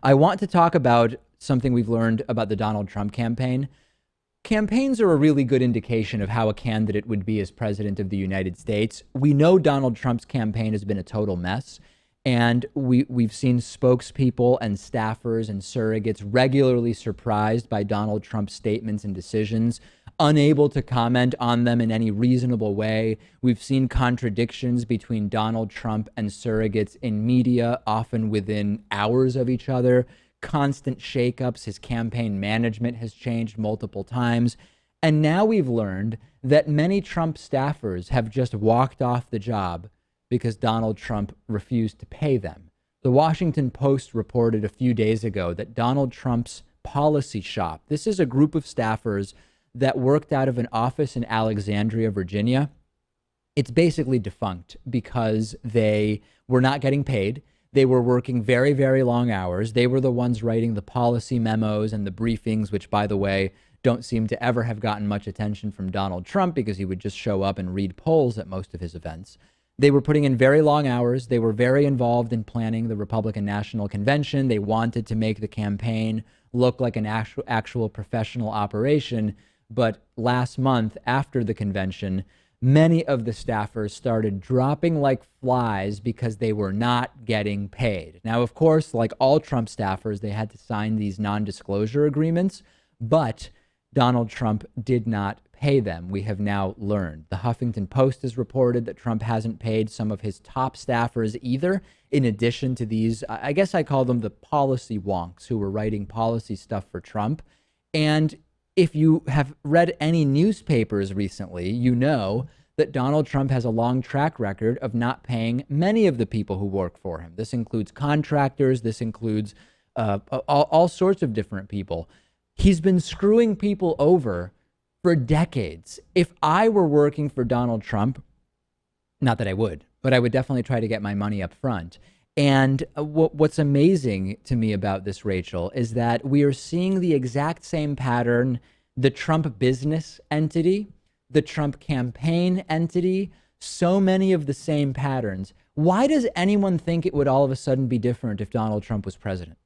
I want to talk about something we've learned about the Donald Trump campaign. Campaigns are a really good indication of how a candidate would be as president of the United States. We know Donald Trump's campaign has been a total mess, and we've seen spokespeople and staffers and surrogates regularly surprised by Donald Trump's statements and decisions, unable to comment on them in any reasonable way. We've seen contradictions between Donald Trump and surrogates in media, often within hours of each other, constant shakeups. His campaign management has changed multiple times. And now we've learned that many Trump staffers have just walked off the job because Donald Trump refused to pay them. The Washington Post reported a few days ago that Donald Trump's policy shop, this is a group of staffers that worked out of an office in Alexandria, Virginia. It's basically defunct because they were not getting paid. They were working very, very long hours. They were the ones writing the policy memos and the briefings, which, by the way, don't seem to ever have gotten much attention from Donald Trump because he would just show up and read polls at most of his events. They were putting in very long hours. They were very involved in planning the Republican National Convention. They wanted to make the campaign look like an actual professional operation. But last month, after the convention, many of the staffers started dropping like flies because they were not getting paid. Now, of course, like all Trump staffers, they had to sign these non-disclosure agreements, but Donald Trump did not pay them. We have now learned. The Huffington Post has reported that Trump hasn't paid some of his top staffers either, in addition to these, I guess I call them the policy wonks who were writing policy stuff for Trump. And if you have read any newspapers recently, you know that Donald Trump has a long track record of not paying many of the people who work for him. This includes contractors. This includes all sorts of different people. He's been screwing people over for decades. If I were working for Donald Trump, not that I would, but I would definitely try to get my money up front. And what's amazing to me about this, Rachel, is that we are seeing the exact same pattern. The Trump business entity, the Trump campaign entity, so many of the same patterns. Why does anyone think it would all of a sudden be different if Donald Trump was president?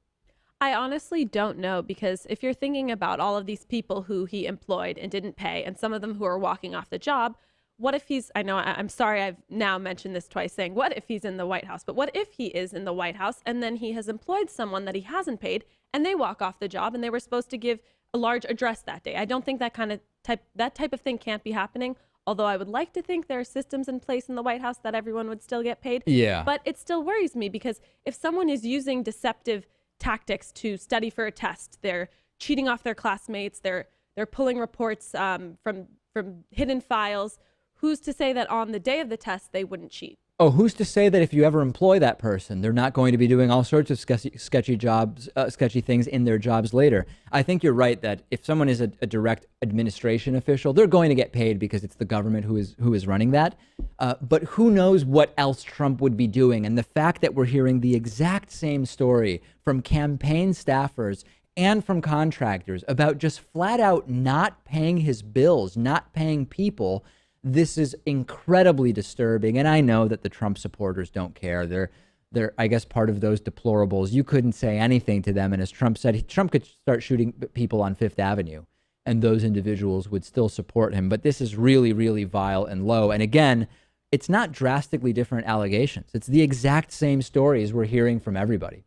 I honestly don't know, because if you're thinking about all of these people who he employed and didn't pay, and some of them who are walking off the job, what if he's, I know I'm sorry I've now mentioned this twice, saying what if he's in the White House, but what if he is in the White House and then he has employed someone that he hasn't paid and they walk off the job and they were supposed to give a large address that day? I don't think that type of thing can't be happening. Although I would like to think there are systems in place in the White House that everyone would still get paid. Yeah. But it still worries me, because if someone is using deceptive tactics to study for a test, they're cheating off their classmates, they're pulling reports from hidden files, who's to say that on the day of the test they wouldn't cheat? Oh, who's to say that if you ever employ that person, they're not going to be doing all sorts of sketchy jobs, sketchy things in their jobs later? I think you're right that if someone is a direct administration official, they're going to get paid because it's the government who is running that. But who knows what else Trump would be doing? And the fact that we're hearing the exact same story from campaign staffers and from contractors about just flat out not paying his bills, not paying people. This is incredibly disturbing, and I know that the Trump supporters don't care. They're, I guess, part of those deplorables. You couldn't say anything to them, and as Trump said, Trump could start shooting people on Fifth Avenue, and those individuals would still support him. But this is really, really vile and low. And again, it's not drastically different allegations. It's the exact same stories we're hearing from everybody.